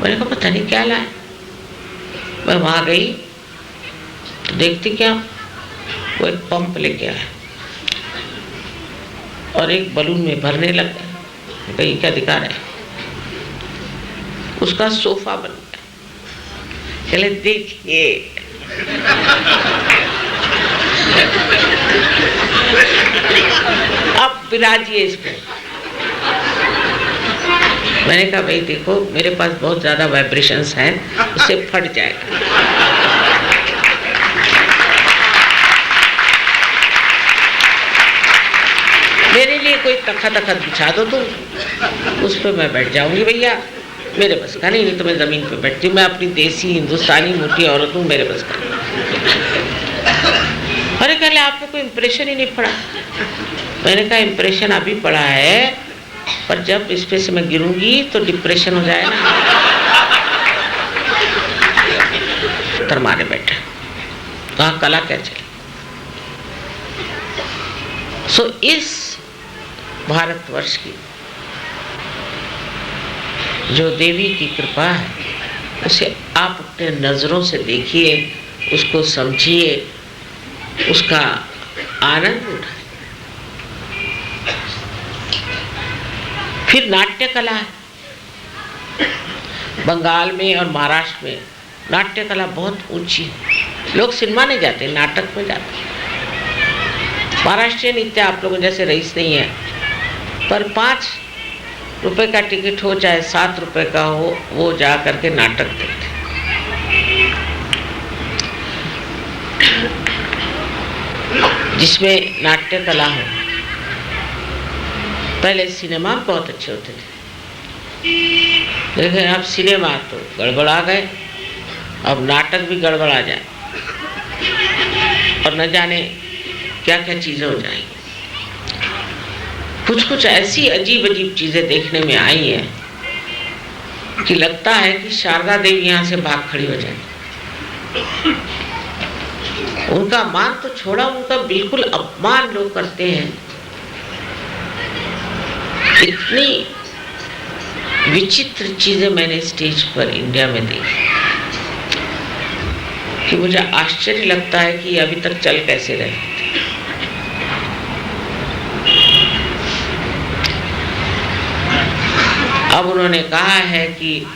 मैंने कहा पता नहीं क्या लाए। मैं वहाँ गई तो देखती क्या, वो एक पंप लेके आया और एक बलून में भरने लग गया। कहीं क्या दिखा रहा है? उसका सोफा बन गया। चले देखिए, अब बिराजिए इसको। मैंने कहा भाई देखो, मेरे पास बहुत ज्यादा वाइब्रेशंस हैं, उससे फट जाएगा। मेरे लिए कोई तखत बिछा दो तो उस पर मैं बैठ जाऊंगी भैया, मेरे बस का नहीं तो मैं जमीन पे बैठती हूँ। मैं अपनी देसी हिंदुस्तानी मोटी औरत हूँ, मेरे बस का। अरे कहले आपको कोई इम्प्रेशन ही नहीं पड़ा। मैंने कहा इम्प्रेशन अभी पड़ा है, पर जब इस पे से मैं गिरूंगी तो डिप्रेशन हो जाए ना। तरमाने बैठे, कहा कला क्या चले। सो इस भारतवर्ष की जो देवी की कृपा है, उसे आप अपने नजरों से देखिए, उसको समझिए, उसका आनंद उठाए। फिर नाट्य कला है। बंगाल में और महाराष्ट्र में नाट्य कला बहुत ऊंची है। लोग सिनेमा नहीं जाते, नाटक में जाते। महाराष्ट्रीय नृत्य आप लोगों जैसे रईस नहीं है, पर 5 रुपए का टिकट हो चाहे 7 रुपए का हो, वो जा करके नाटक देखते। जिसमें नाट्य कला हो। पहले सिनेमा बहुत अच्छे होते थे, लेकिन अब सिनेमा तो गड़बड़ा गए, अब नाटक भी गड़बड़ा जाए और न जाने क्या क्या चीजें हो जाएंगी। कुछ कुछ ऐसी अजीब अजीब चीजें देखने में आई हैं कि लगता है कि शारदा देवी यहाँ से भाग खड़ी हो जाए। उनका मान तो छोड़ा, उनका बिल्कुल अपमान लोग करते हैं। इतनी विचित्र चीजें मैंने स्टेज पर इंडिया में देखी कि मुझे आश्चर्य लगता है कि अभी तक चल कैसे रहे। अब उन्होंने कहा है कि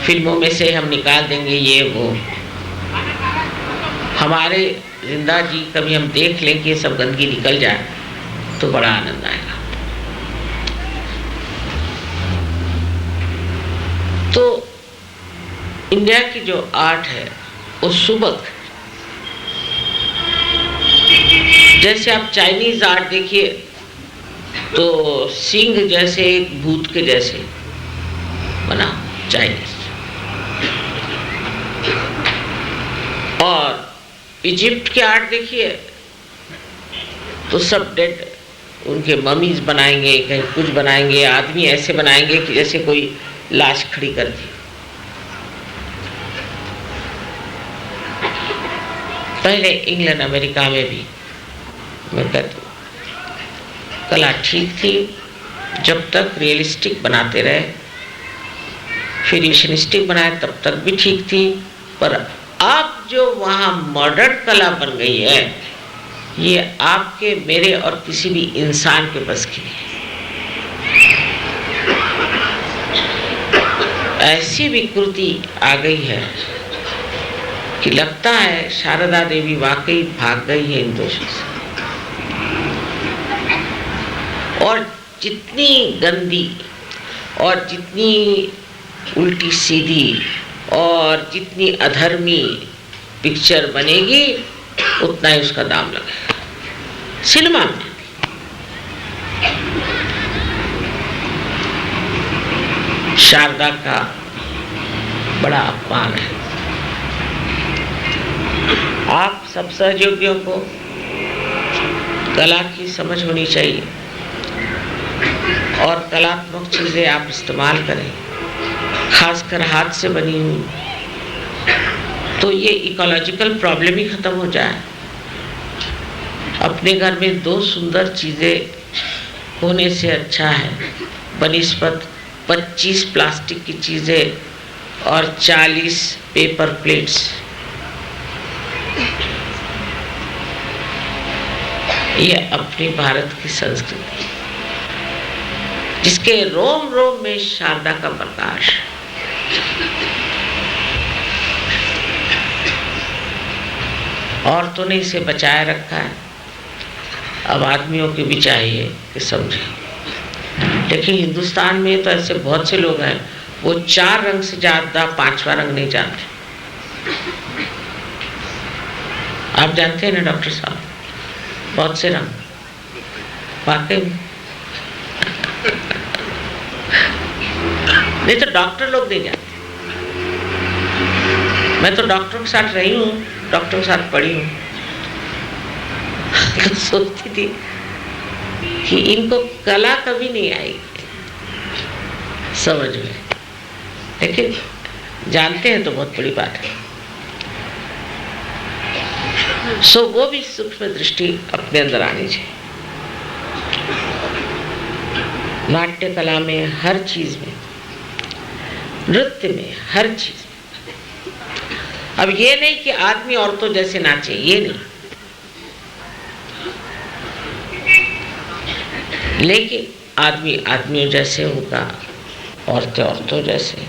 फिल्मों में से हम निकाल देंगे ये वो। हमारे जिंदा जी कभी हम देख लें कि ये सब गंदगी निकल जाए तो बड़ा आनंद आएगा। तो इंडिया की जो आर्ट है वो सुबक, जैसे आप चाइनीज आर्ट देखिए तो सिंह जैसे एक भूत के जैसे बना चाइनीज, और इजिप्ट के आर्ट देखिए तो सब डेड, उनके ममीज बनाएंगे, कहीं कुछ बनाएंगे, आदमी ऐसे बनाएंगे कि जैसे कोई लाश खड़ी कर दी। पहले इंग्लैंड अमेरिका में भी मैं कहती हूँ कला ठीक थी जब तक रियलिस्टिक बनाते रहे, फिर रिविजनिस्टिक बनाए तब तक भी ठीक थी। पर अब जो वहाँ मॉडर्न कला बन गई है, ये आपके मेरे और किसी भी इंसान के बस की नहीं। ऐसी विकृति आ गई है कि लगता है शारदा देवी वाकई भाग गई है इन दोषों से। और जितनी गंदी और जितनी उल्टी सीधी और जितनी अधर्मी पिक्चर बनेगी उतना ही उसका दाम लगेगा। सिनेमा में शारदा का बड़ा अपमान है। आप सब सहयोगियों को कला की समझ होनी चाहिए और कलात्मक चीजें आप इस्तेमाल करें, खासकर हाथ से बनी हुई, तो ये इकोलॉजिकल प्रॉब्लम ही खत्म हो जाए। अपने घर में 2 सुंदर चीजें होने से अच्छा है बनिस्बत 25 प्लास्टिक की चीजें और 40 पेपर प्लेट्स। ये अपनी भारत की संस्कृति जिसके रोम रोम में शारदा का प्रकाश। औरतों ने इसे बचाए रखा है, अब आदमियों को भी चाहिए कि समझें। लेकिन हिंदुस्तान में तो ऐसे बहुत से लोग हैं, वो 4 रंग से ज्यादा 5वां रंग नहीं जानते। आप जानते हैं ना डॉक्टर साहब, बहुत से रंग वाकई में। नहीं तो डॉक्टर लोग नहीं जानते। मैं तो डॉक्टरों के साथ रही हूँ, डॉक्टरों के साथ पढ़ी हूँ, तो सोचती थी कि इनको कला कभी नहीं आएगी समझ में, लेकिन जानते हैं तो बहुत बड़ी बात है। सो वो भी सूक्ष्म दृष्टि अपने अंदर आनी चाहिए। नाट्य कला में, हर चीज में, नृत्य में, हर चीज में अब ये नहीं कि आदमी औरतों जैसे नाचे, ये नहीं, लेकिन आदमी आदमियों जैसे होगा, औरतें औरतों जैसे।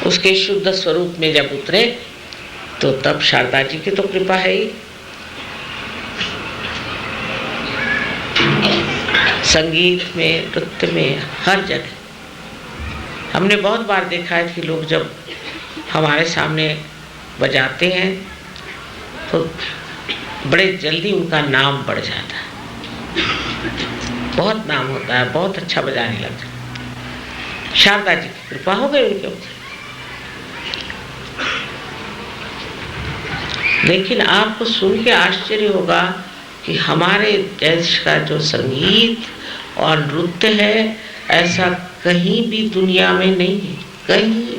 उसके शुद्ध स्वरूप में जब उतरे तो तब शारदा जी की तो कृपा है ही। संगीत में, नृत्य में, हर जगह हमने बहुत बार देखा है कि लोग जब हमारे सामने बजाते हैं तो बड़े जल्दी उनका नाम बढ़ जाता है, बहुत नाम होता है, बहुत अच्छा बजाने लगता है। शारदा जी की कृपा हो गई उनके ऊपर। लेकिन आपको सुन के आश्चर्य होगा कि हमारे देश का जो संगीत और नृत्य है, ऐसा कहीं भी दुनिया में नहीं है, कहीं भी।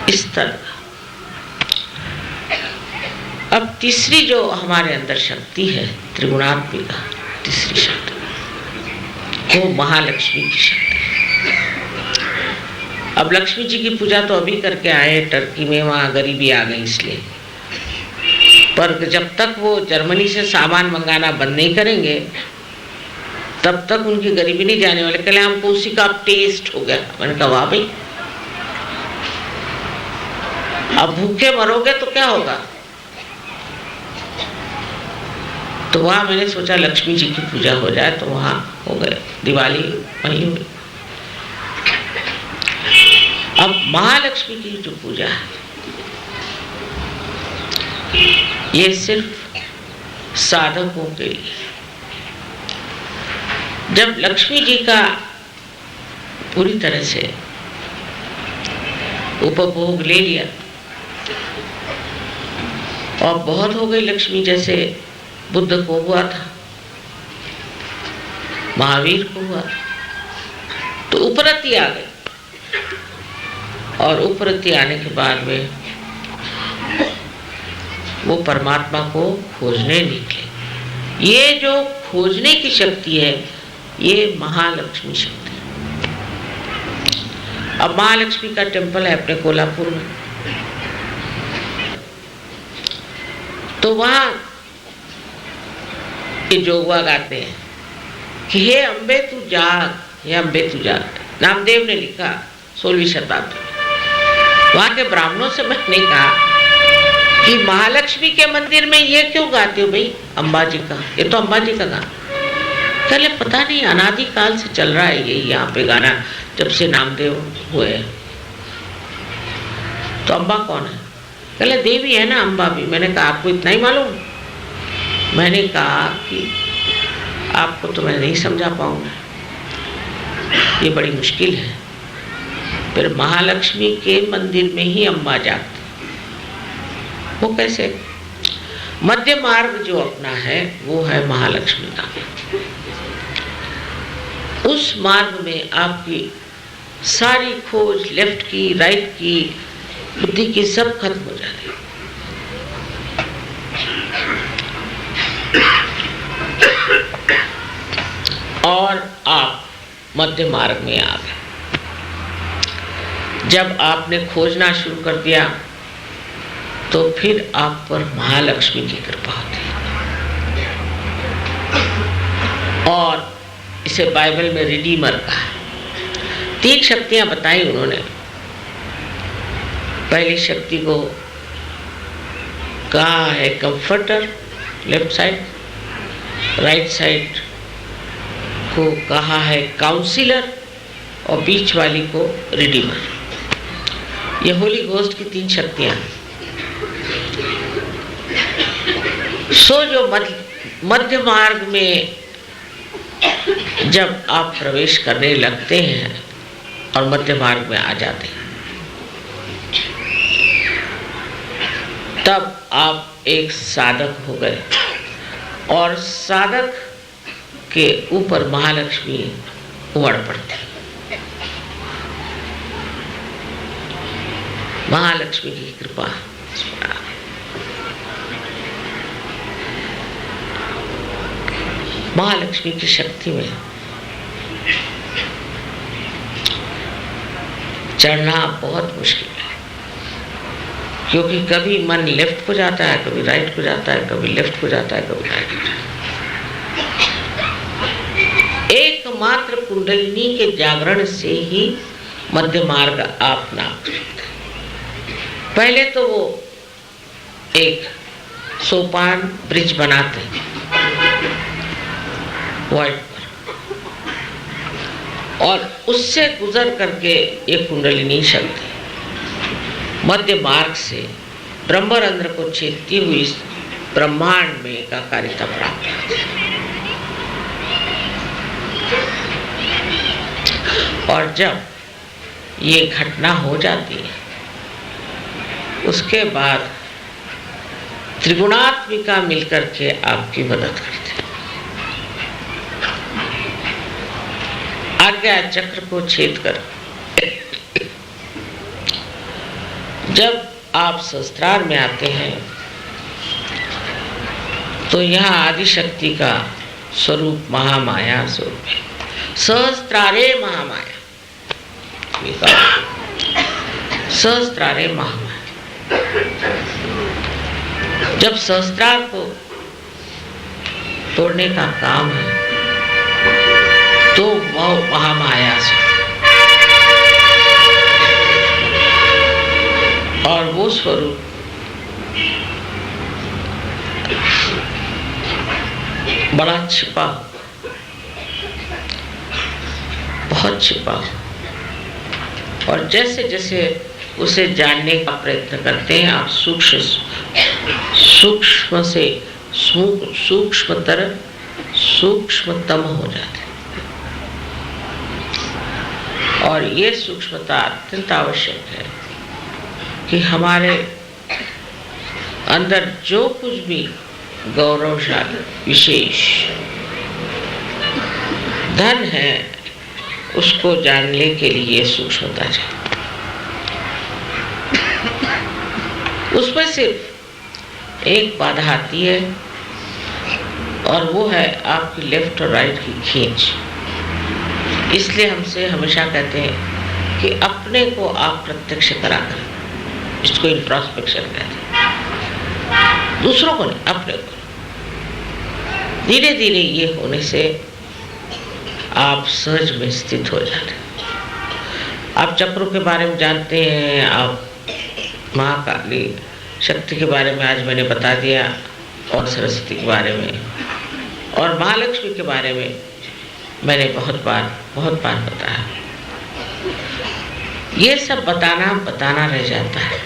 इस तरह। अब तीसरी जो हमारे अंदर शक्ति है, त्रिगुणात्मिका तीसरी शक्ति, वो महालक्ष्मी की शक्ति। अब लक्ष्मी जी की पूजा तो अभी करके आए टर्की में, वहाँ गरीबी आ गई इसलिए, पर जब तक वो जर्मनी से सामान मंगाना बंद नहीं करेंगे तब तक उनकी गरीबी नहीं जाने वाले। कहले हमको उसी का टेस्ट हो गया। मैंने कहा वाह भाई, अब भूखे मरोगे तो क्या होगा। तो वहां मैंने सोचा लक्ष्मी जी की पूजा हो जाए, तो वहां हो गए, दिवाली वहीं हुई। अब महालक्ष्मी की जो पूजा है, ये सिर्फ साधकों के लिए। जब लक्ष्मी जी का पूरी तरह से उपभोग ले लिया और बहुत हो गई लक्ष्मी, जैसे बुद्ध को हुआ था, महावीर को हुआ, तो उपरति आ गई। और उपरति आने के बाद में वो परमात्मा को खोजने निकले। ये जो खोजने की शक्ति है, ये महालक्ष्मी शक्ति है। अब महालक्ष्मी का टेम्पल है अपने कोल्हापुर में, तो वहां ये जोगवा गाते हैं कि हे अम्बे तू जाग, हे अम्बे तू जाग। नामदेव ने लिखा 16वीं शताब्दी में। वहां के ब्राह्मणों से मैंने कहा कि महालक्ष्मी के मंदिर में ये क्यों गाते हो भाई, अम्बा जी का, ये तो अम्बा जी का गाना। कहले पता नहीं, अनादि काल से चल रहा है ये यहाँ पे गाना, जब से नामदेव हुए। तो अम्बा कौन है? कहले देवी है ना अम्बा भी। मैंने कहा आपको इतना ही मालूम? मैंने कहा कि आपको तो मैं नहीं समझा पाऊंगा, ये बड़ी मुश्किल है। फिर महालक्ष्मी के मंदिर में ही अम्बा जागती, वो कैसे? मध्य मार्ग जो अपना है वो है महालक्ष्मी का। उस मार्ग में आपकी सारी खोज लेफ्ट की, राइट की, बुद्धि की सब खत्म हो जाती है। और आप मध्य मार्ग में आ गए। जब आपने खोजना शुरू कर दिया तो फिर आप पर महालक्ष्मी की कृपा होती है। और इसे बाइबल में रिडीमर कहा। 3 शक्तियां बताई उन्होंने। पहली शक्ति को कहा है comforter, left side. Right side को कहा है काउंसिलर, और बीच वाली को रिडीमर। ये होली घोस्ट की 3 शक्तियां। सो जो मध्य मार्ग में जब आप प्रवेश करने लगते हैं और मध्य मार्ग में आ जाते हैं, तब आप एक साधक हो गए। और साधक के ऊपर महालक्ष्मी उमड़ पड़ती। महालक्ष्मी की कृपा। महालक्ष्मी की शक्ति में चढ़ना बहुत मुश्किल है, क्योंकि कभी मन लेफ्ट को जाता है, कभी राइट को जाता है, कभी लेफ्ट को जाता है, कभी राइट को जाता है। एकमात्र कुंडलिनी के जागरण से ही मध्य मार्ग आप नाप सकते हैं। पहले तो वो एक सोपान ब्रिज बनाते हैं वाइट पर, और उससे गुजर करके एक कुंडलिनी शक्ति मध्य मार्ग से ब्रह्मरंध्र को छेदती हुई इस ब्रह्मांड में एकाकारिता प्राप्त करती है। और जब ये घटना हो जाती है, उसके बाद त्रिगुणात्मिका मिलकर के आपकी मदद करती है। आज्ञा चक्र को छेद कर जब आप सहस्त्रार में आते हैं, तो यहाँ आदि शक्ति का स्वरूप महामाया स्वरूप है। सहस्त्रारे महामाया, सहस्त्रारे महामाया। जब सहस्त्रार को तोड़ने का काम है, तो वह महामाया से, और वो स्वरूप बड़ा छिपा, बहुत छिपा, और जैसे जैसे उसे जानने का प्रयत्न करते हैं, आप सूक्ष्म से सूक्ष्मतर सूक्ष्मतम हो जाते हैं। और ये सूक्ष्मता अत्यंत आवश्यक है कि हमारे अंदर जो कुछ भी गौरवशाली विशेष धन है, उसको जानने के लिए सूक्ष्मता चाहिए। उसमें सिर्फ एक बाधा आती है, और वो है आपकी लेफ्ट और राइट की खींच। इसलिए हमसे हमेशा कहते हैं कि अपने को आप प्रत्यक्ष करा करें, इसको इंट्रोस्पेक्शन कहते हैं। दूसरों को नहीं, अपने को। धीरे धीरे ये होने से आप सहज में स्थित हो जाते हैं। आप चक्रों के बारे में जानते हैं, आप महाकाली शक्ति के बारे में आज मैंने बता दिया, और सरस्वती के बारे में और महालक्ष्मी के बारे में मैंने बहुत बार बताया। ये सब बताना रह जाता है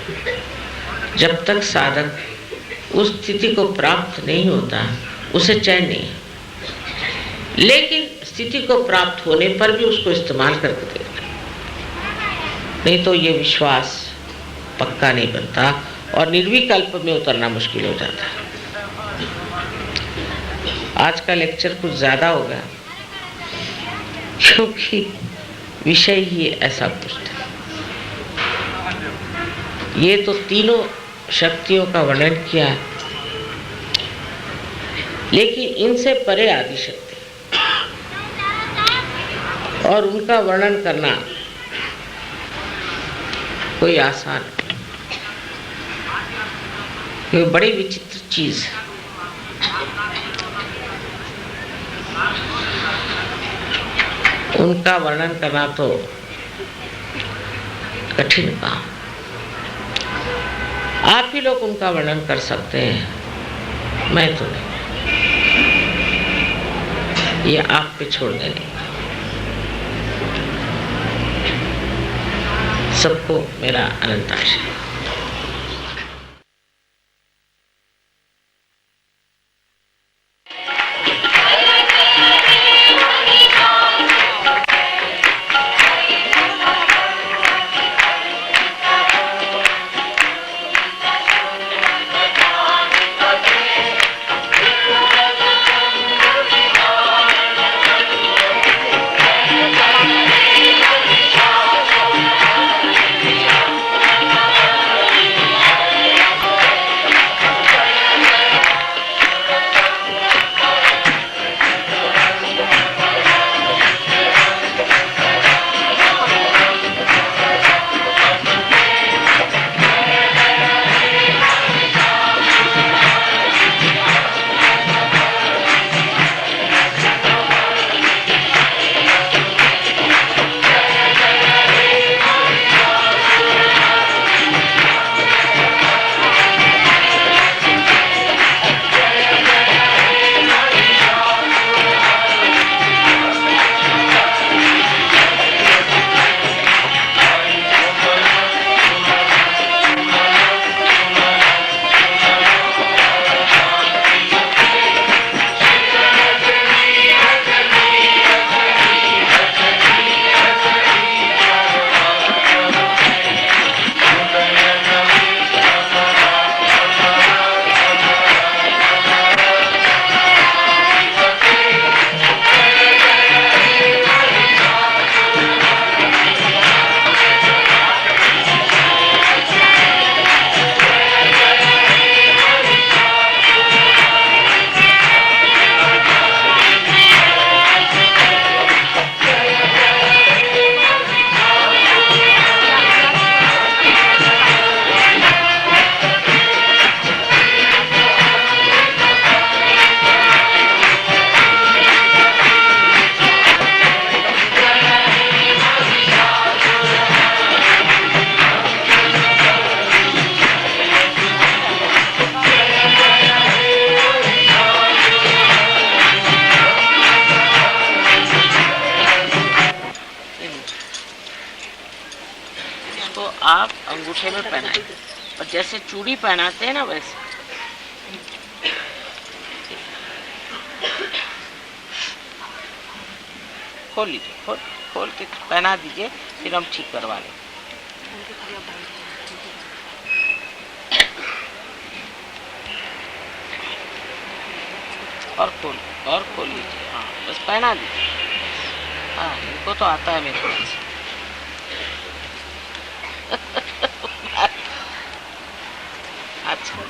जब तक साधक उस स्थिति को प्राप्त नहीं होता, उसे चैन नहीं है। लेकिन स्थिति को प्राप्त होने पर भी उसको इस्तेमाल करके देखना, नहीं तो ये विश्वास पक्का नहीं बनता और निर्विकल्प में उतरना मुश्किल हो जाता है। आज का लेक्चर कुछ ज्यादा होगा, क्योंकि विषय ही ऐसा कुछ था। ये तो तीनों शक्तियों का वर्णन किया, लेकिन इनसे परे आदि शक्ति, और उनका वर्णन करना कोई आसान, कोई बड़ी विचित्र चीज है। उनका वर्णन करना तो कठिन काम। आप ही लोग उनका वर्णन कर सकते हैं, मैं तो नहीं। ये आप पे छोड़ देने। सबको मेरा अनंत आशीर्वाद। अंगूठे में पहनाए, और जैसे चूड़ी पहनाते हैं ना वैसे। खोल लीजिए, खोल के पहना दीजिए, फिर हम ठीक करवा लेंगे। और खोल लीजिए। हाँ बस पहना दीजिए। हाँ इनको तो आता है मेरे को। अच्छा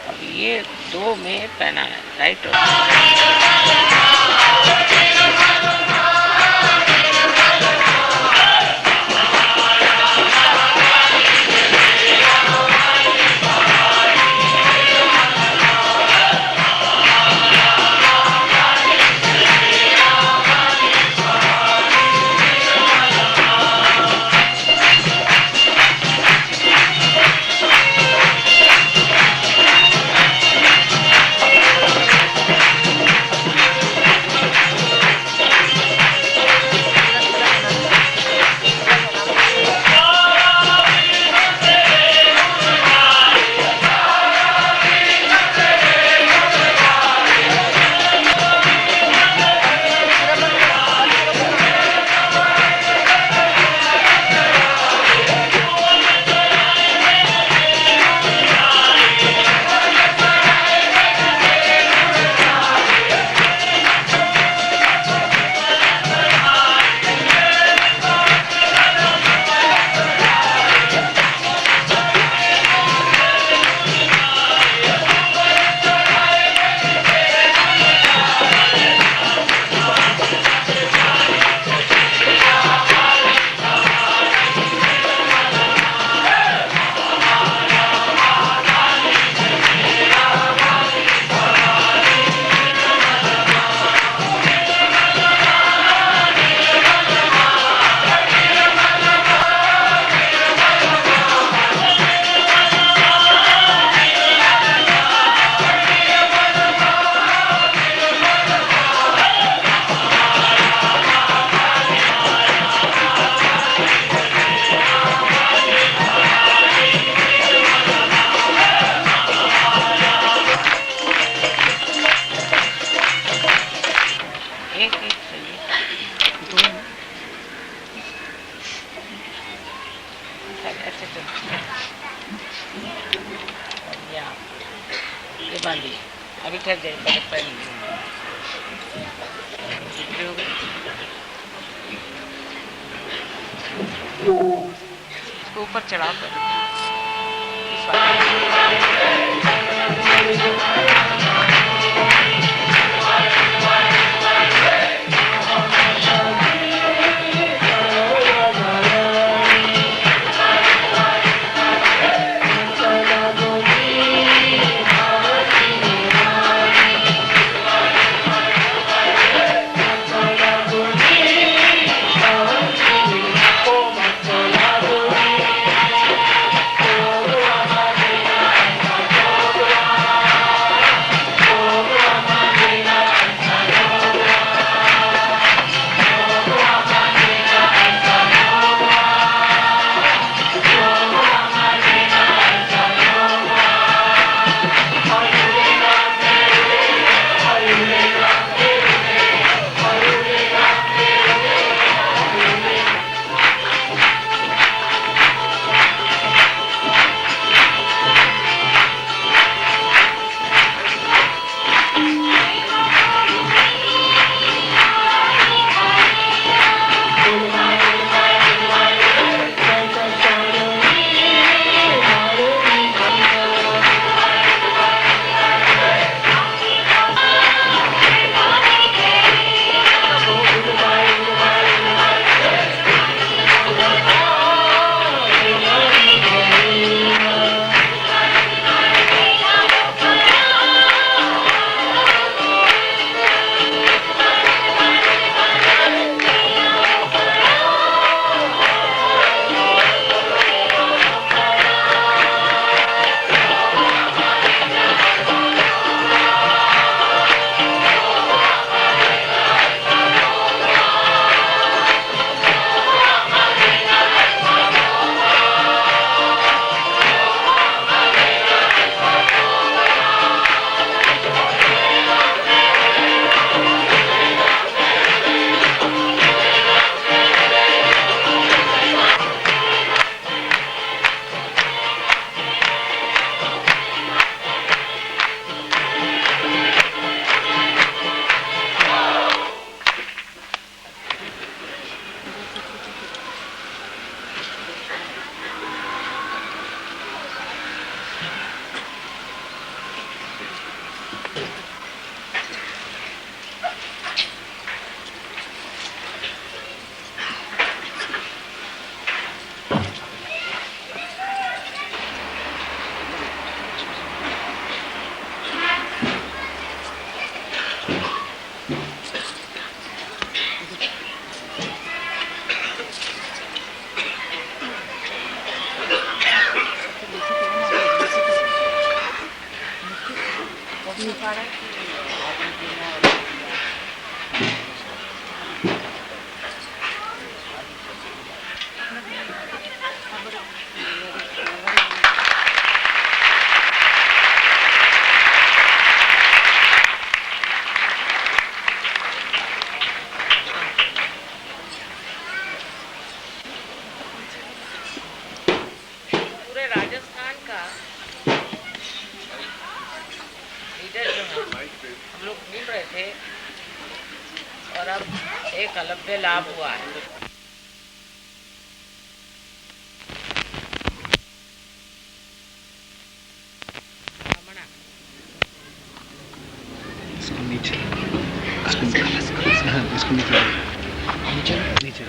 अब ये 2 में पहना है, राइट। बांधिए, अभी ठहर जाइए, पहले पहन इसको ऊपर चढ़ा कर पूरे राजस्थान का लीडर जो है हम लोग ढूंढ रहे थे और अब एक अलभ्य लाभ हुआ है। इसको नीचे इसको नीचे नीचे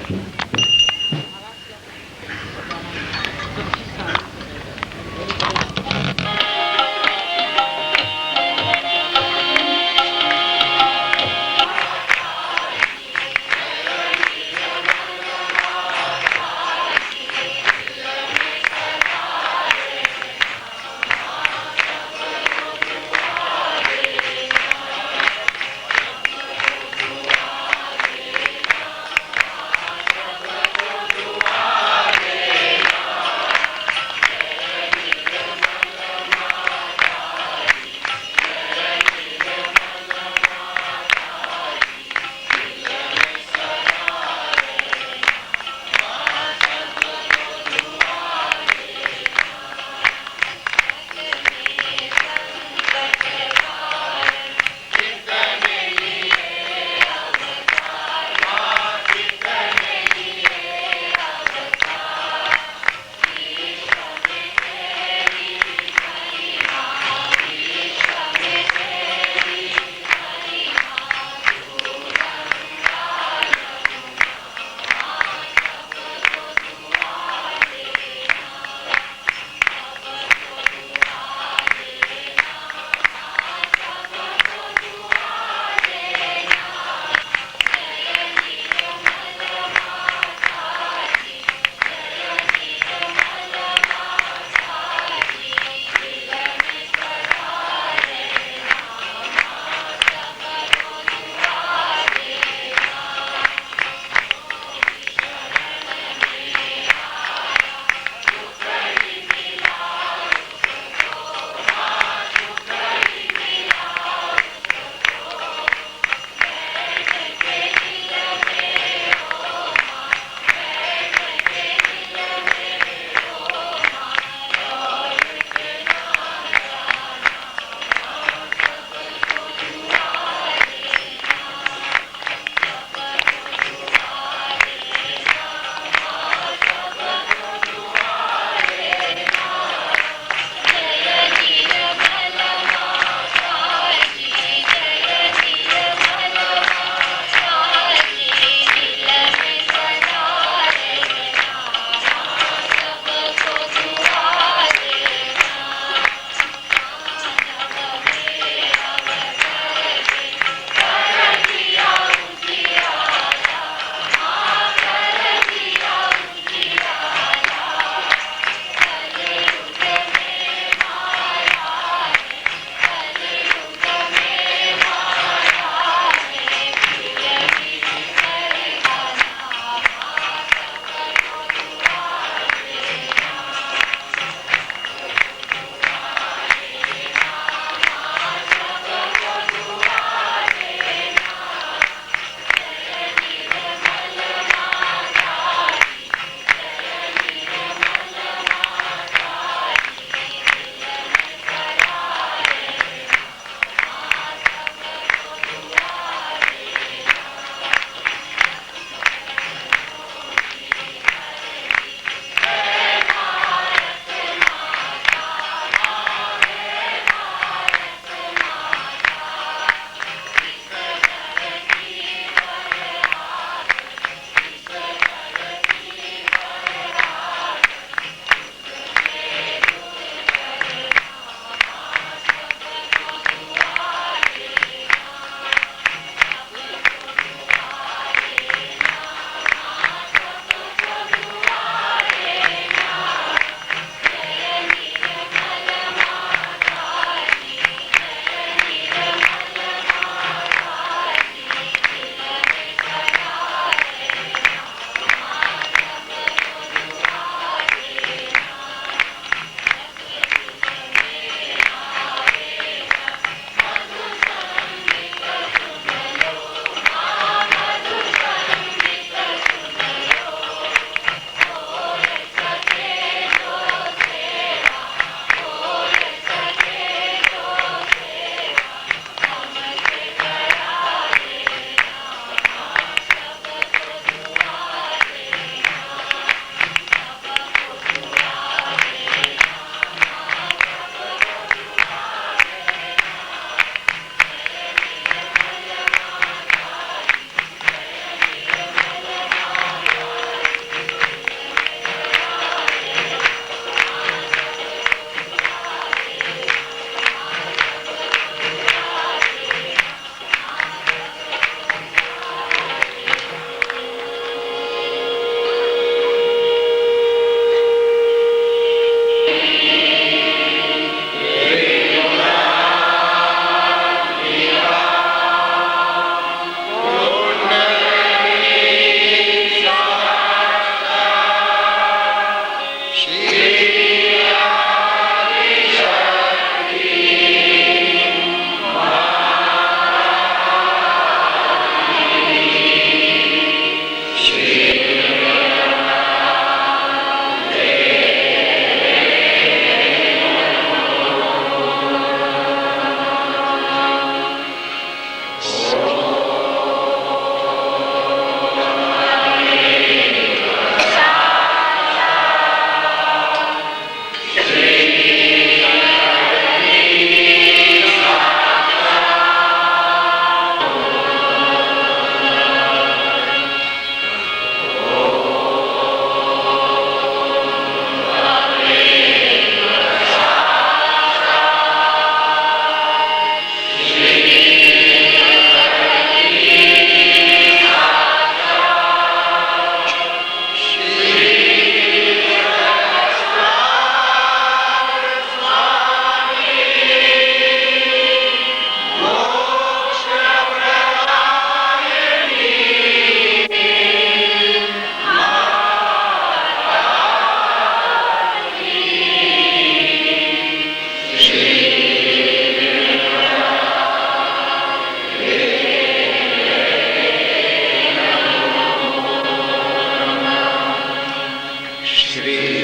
श्री